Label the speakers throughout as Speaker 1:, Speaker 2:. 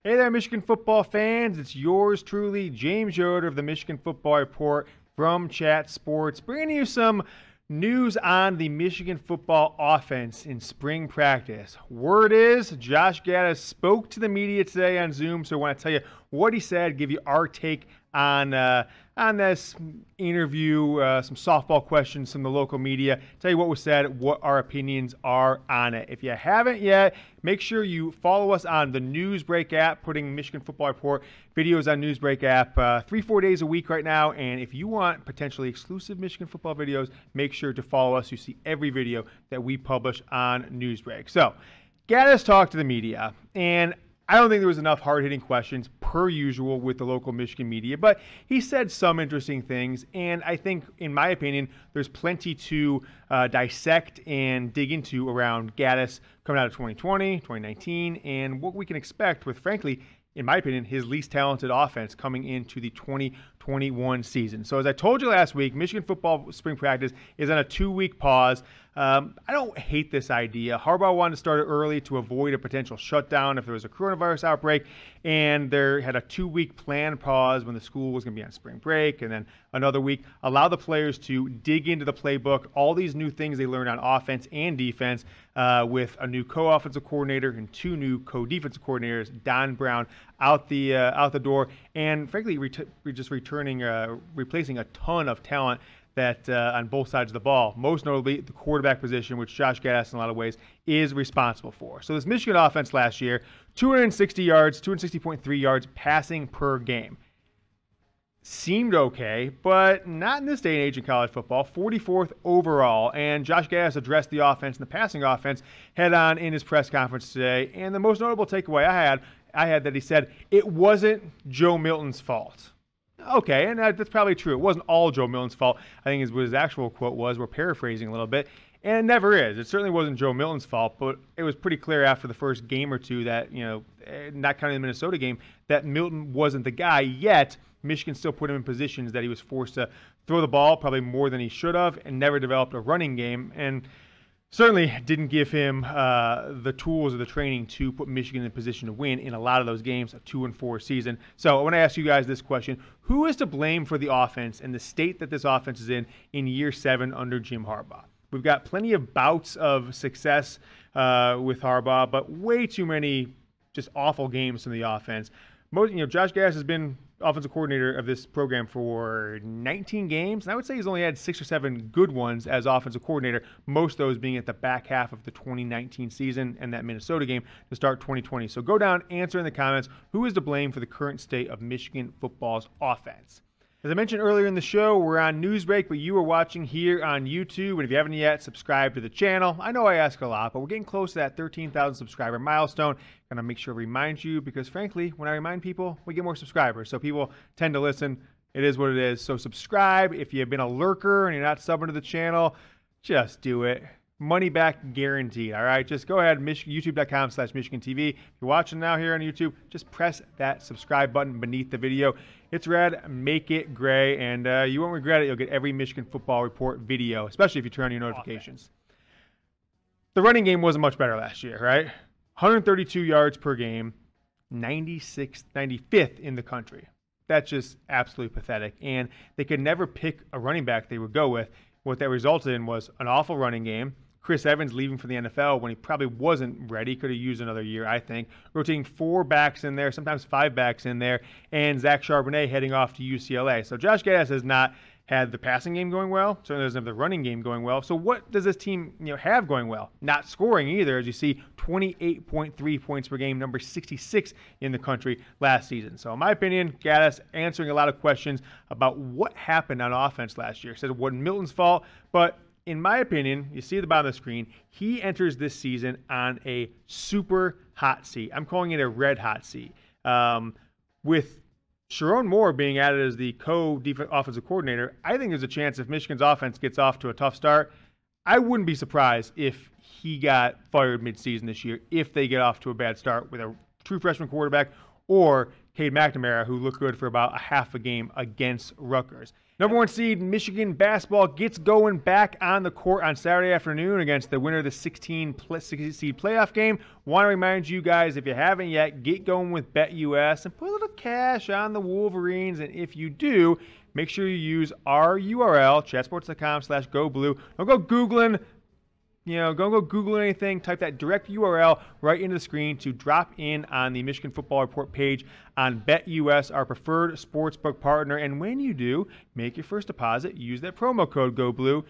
Speaker 1: Hey there, Michigan football fans. It's yours truly, James Yoder of the Michigan Football Report from Chat Sports, bringing you some news on the Michigan football offense in spring practice. Word is Josh Gattis spoke to the media today on Zoom, so I want to tell you what he said, give you our take on this interview, some softball questions from the local media, tell you what was said, what our opinions are on it. If you haven't yet, make sure you follow us on the Newsbreak app, putting Michigan Football Report videos on Newsbreak app 3-4 days a week right now. And if you want potentially exclusive Michigan football videos, make sure to follow us. You see every video that we publish on Newsbreak. So, Gattis talked to the media, and I don't think there was enough hard-hitting questions per usual with the local Michigan media, but he said some interesting things, and I think, in my opinion, there's plenty to dissect and dig into around Gattis coming out of 2020, 2019, and what we can expect with, frankly, in my opinion, his least talented offense coming into the 2021 season. So as I told you last week, Michigan football spring practice is on a 2-week pause. I don't hate this idea. Harbaugh wanted to start it early to avoid a potential shutdown if there was a coronavirus outbreak, and they had a 2-week planned pause when the school was going to be on spring break, and then another week. Allow the players to dig into the playbook, all these new things they learned on offense and defense with a new co-offensive coordinator and 2 new co-defensive coordinators, Don Brown out the door, and frankly, replacing a ton of talent that on both sides of the ball, most notably the quarterback position, which Josh Gattis in a lot of ways is responsible for. So this Michigan offense last year, 260 yards, 260.3 yards passing per game. Seemed okay, but not in this day and age in college football. 44th overall, and Josh Gattis addressed the offense and the passing offense head on in his press conference today. And the most notable takeaway I had that he said it wasn't Joe Milton's fault. Okay, and that's probably true. It wasn't all Joe Milton's fault. I think what his actual quote was. We're paraphrasing a little bit, and it never is. It certainly wasn't Joe Milton's fault, but it was pretty clear after the first game or two that, not counting the Minnesota game, that Milton wasn't the guy. Yet Michigan still put him in positions that he was forced to throw the ball probably more than he should have, and never developed a running game, and certainly didn't give him the tools or the training to put Michigan in a position to win in a lot of those games, a 2-4 season. So I want to ask you guys this question. Who is to blame for the offense and the state that this offense is in year 7 under Jim Harbaugh? We've got plenty of bouts of success with Harbaugh, but way too many just awful games from the offense. Josh Gattis has been offensive coordinator of this program for 19 games, and I would say he's only had 6 or 7 good ones as offensive coordinator, most of those being at the back half of the 2019 season and that Minnesota game to start 2020. So go down, answer in the comments, who is to blame for the current state of Michigan football's offense? As I mentioned earlier in the show, we're on Newsbreak, but you are watching here on YouTube. And if you haven't yet, subscribe to the channel. I know I ask a lot, but we're getting close to that 13,000 subscriber milestone. Going to make sure to remind you because, frankly, when I remind people, we get more subscribers. So people tend to listen. It is what it is. So subscribe. If you've been a lurker and you're not subbing to the channel, just do it. Money back guaranteed, all right? Just go ahead, youtube.com/MichiganTV. If you're watching now here on YouTube, just press that subscribe button beneath the video. It's red, make it gray, and you won't regret it. You'll get every Michigan Football Report video, especially if you turn on your notifications. The running game wasn't much better last year, right? 132 yards per game, 95th in the country. That's just absolutely pathetic, and they could never pick a running back they would go with. What that resulted in was an awful running game. Chris Evans leaving for the NFL when he probably wasn't ready. Could have used another year, I think. Rotating 4 backs in there, sometimes 5 backs in there, and Zach Charbonnet heading off to UCLA. So Josh Gattis has not had the passing game going well. Certainly doesn't have the running game going well. So what does this team have going well? Not scoring either, as you see, 28.3 points per game, number 66 in the country last season. So in my opinion, Gattis answering a lot of questions about what happened on offense last year. Said it wasn't Milton's fault, but in my opinion, you see at the bottom of the screen, he enters this season on a super hot seat. I'm calling it a red hot seat. With Sherrone Moore being added as the co-offensive coordinator, I think there's a chance if Michigan's offense gets off to a tough start, I wouldn't be surprised if he got fired midseason this year if they get off to a bad start with a true freshman quarterback or Cade McNamara, who looked good for about a half a game against Rutgers. Number 1 seed Michigan basketball gets going back on the court on Saturday afternoon against the winner of the 16 seed playoff game. Want to remind you guys, if you haven't yet, get going with BetUS and put a little cash on the Wolverines. And if you do, make sure you use our URL, chatsports.com/GoBlue. Don't go Googling. Don't go Google anything. Type that direct URL right into the screen to drop in on the Michigan Football Report page on BetUS, our preferred sportsbook partner. And when you do, make your first deposit. Use that promo code GOBLUE.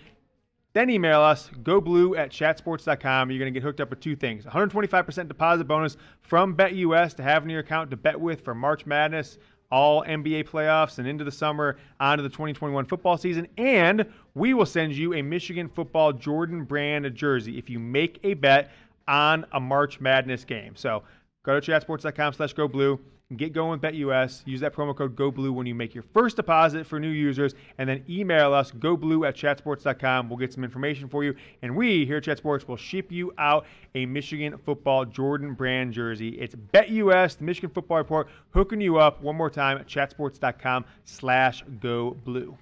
Speaker 1: Then email us, goblue@chatsports.com. You're going to get hooked up with 2 things. 125% deposit bonus from BetUS to have in your account to bet with for March Madness, all NBA playoffs, and into the summer, onto the 2021 football season. And we will send you a Michigan football Jordan brand jersey if you make a bet on a March Madness game. So go to chatsports.com/GoBlue and get going with BetUS. Use that promo code GOBLUE when you make your first deposit for new users, and then email us, goblue@chatsports.com. We'll get some information for you, and we here at Chat Sports will ship you out a Michigan football Jordan brand jersey. It's BetUS, the Michigan Football Report, hooking you up one more time at chatsports.com/GoBlue.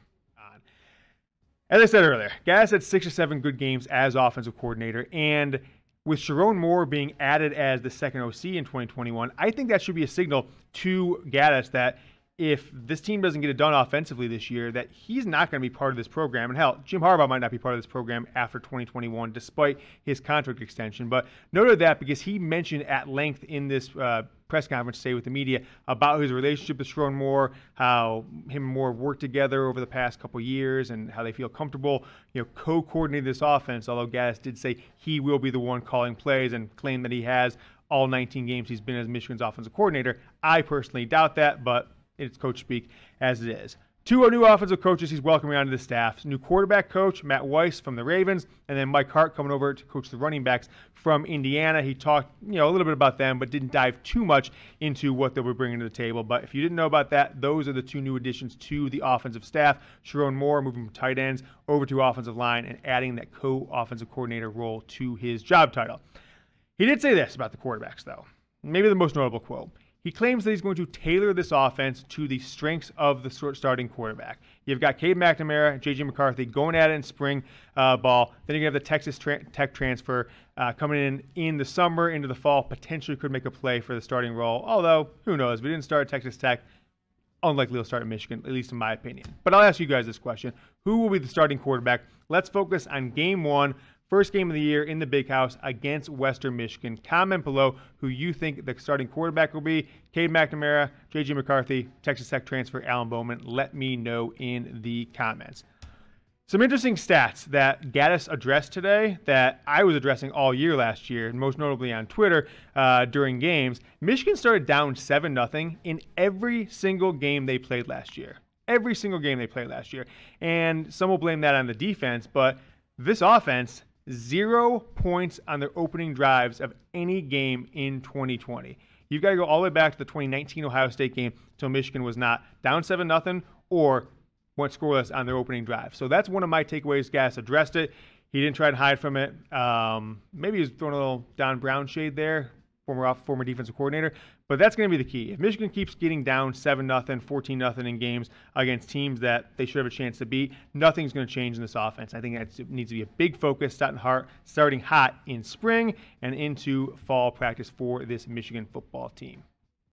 Speaker 1: As I said earlier, Gattis had 6 or 7 good games as offensive coordinator, and with Sherrone Moore being added as the second OC in 2021, I think that should be a signal to Gattis that if this team doesn't get it done offensively this year, that he's not going to be part of this program. And hell, Jim Harbaugh might not be part of this program after 2021, despite his contract extension. But noted that because he mentioned at length in this press conference today with the media about his relationship with Sherrone Moore, how him and Moore worked together over the past couple of years, and how they feel comfortable, co-coordinating this offense. Although Gattis did say he will be the one calling plays and claim that he has all 19 games he's been as Michigan's offensive coordinator. I personally doubt that, but it's coach speak as it is. 2 new offensive coaches he's welcoming onto the staff. New quarterback coach, Matt Weiss from the Ravens, and then Mike Hart coming over to coach the running backs from Indiana. He talked a little bit about them, but didn't dive too much into what they were bringing to the table. But if you didn't know about that, those are the 2 new additions to the offensive staff. Sherrone Moore moving from tight ends over to offensive line and adding that co-offensive coordinator role to his job title. He did say this about the quarterbacks, though. Maybe the most notable quote. He claims that he's going to tailor this offense to the strengths of the starting quarterback. You've got Cade McNamara, J.J. McCarthy going at it in spring ball. Then you have the Texas Tech transfer coming in the summer, into the fall, potentially could make a play for the starting role. Although, who knows? If he didn't start at Texas Tech, unlikely he'll start at Michigan, at least in my opinion. But I'll ask you guys this question. Who will be the starting quarterback? Let's focus on game 1. First game of the year in the Big House against Western Michigan. Comment below who you think the starting quarterback will be. Cade McNamara, J.J. McCarthy, Texas Tech transfer, Alan Bowman. Let me know in the comments. Some interesting stats that Gattis addressed today that I was addressing all year last year, and most notably on Twitter during games. Michigan started down 7-0 in every single game they played last year. Every single game they played last year. And some will blame that on the defense, but this offense, 0 points on their opening drives of any game in 2020. You've got to go all the way back to the 2019 Ohio State game until Michigan was not down 7-0 or went scoreless on their opening drive. So that's one of my takeaways. Gattis addressed it. He didn't try to hide from it. Maybe he was throwing a little Don Brown shade there, former defensive coordinator. But that's going to be the key. If Michigan keeps getting down 7-0, 14-0 in games against teams that they should have a chance to beat, nothing's going to change in this offense. I think that needs to be a big focus starting hot in spring and into fall practice for this Michigan football team.